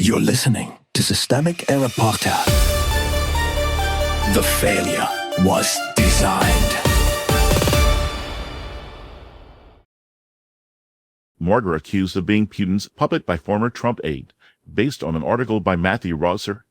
You're listening to Systemic Error Podcast. The failure was designed. MAGA accused of being Putin's puppet by former Trump aide, based on an article by Matthew Rosser.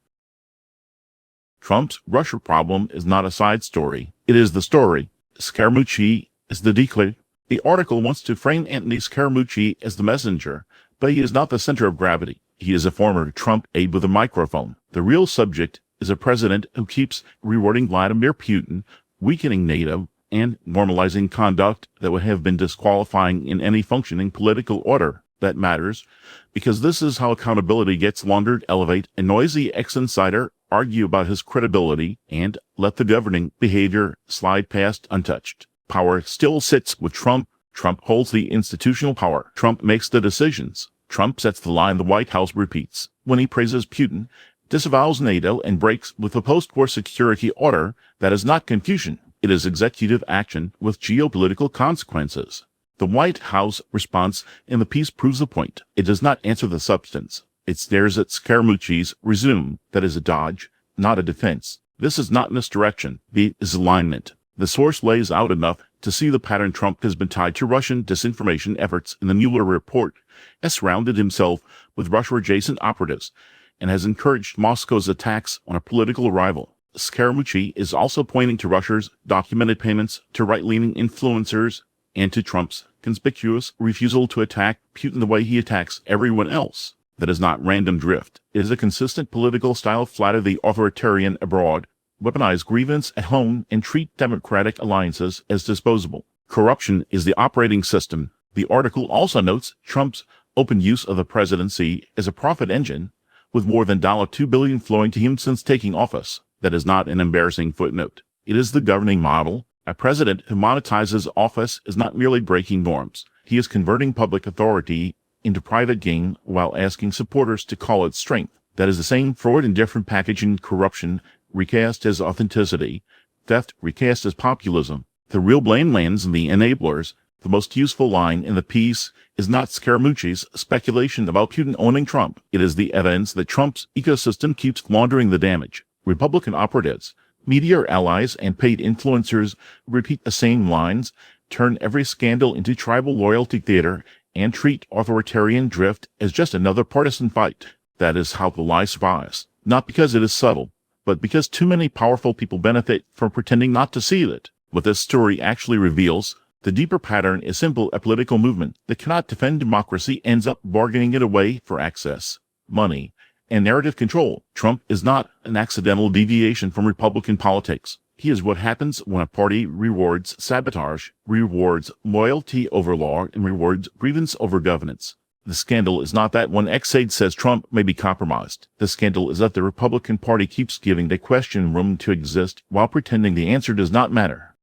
Trump's Russia problem is not a side story. It is the story. Scaramucci is the decoy. The article wants to frame Anthony Scaramucci as the messenger, but he is not the center of gravity. He is a former Trump aide with a microphone. The real subject is a president who keeps rewarding Vladimir Putin, weakening NATO, and normalizing conduct that would have been disqualifying in any functioning political order. That matters, because this is how accountability gets laundered. Elevate a noisy ex-insider, argue about his credibility, and let the governing behavior slide past untouched. Power still sits with Trump. Trump holds the institutional power. Trump makes the decisions. Trump sets the line the White House repeats. When he praises Putin, disavows NATO, and breaks with the post-war security order, that is not confusion. It is executive action with geopolitical consequences. The White House response in the piece proves the point. It does not answer the substance. It stares at Scaramucci's resume. That is a dodge, not a defense. This is not misdirection. It is alignment. The source lays out enough to see the pattern. Trump has been tied to Russian disinformation efforts in the Mueller report, has surrounded himself with Russia-adjacent operatives, and has encouraged Moscow's attacks on a political rival. Scaramucci is also pointing to Russia's documented payments to right-leaning influencers and to Trump's conspicuous refusal to attack Putin the way he attacks everyone else. That is not random drift. It is a consistent political style. Flatter the authoritarian abroad, weaponize grievance at home, and treat democratic alliances as disposable. Corruption is the operating system. The article also notes Trump's open use of the presidency as a profit engine, with more than $2 billion flowing to him since taking office. That is not an embarrassing footnote. It is the governing model. A president who monetizes office is not merely breaking norms. He is converting public authority into private gain while asking supporters to call it strength. That is the same fraud in different packaging. Corruption recast as authenticity. Theft recast as populism. The real blame lands in the enablers. The most useful line in the piece is not Scaramucci's speculation about Putin owning Trump. It is the evidence that Trump's ecosystem keeps laundering the damage. Republican operatives, media allies, and paid influencers repeat the same lines, turn every scandal into tribal loyalty theater, and treat authoritarian drift as just another partisan fight. That is how the lie survives. Not because it is subtle, but because too many powerful people benefit from pretending not to see it. What this story actually reveals, the deeper pattern, is simple. A political movement that cannot defend democracy ends up bargaining it away for access, money, and narrative control. Trump is not an accidental deviation from Republican politics. He is what happens when a party rewards sabotage, rewards loyalty over law, and rewards grievance over governance. The scandal is not that one ex-aide says Trump may be compromised. The scandal is that the Republican Party keeps giving the question room to exist while pretending the answer does not matter.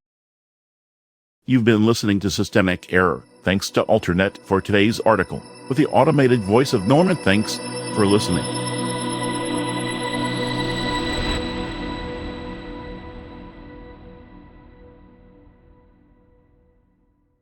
You've been listening to Systemic Error. Thanks to Alternet for today's article, with the automated voice of Norman. Thanks for listening.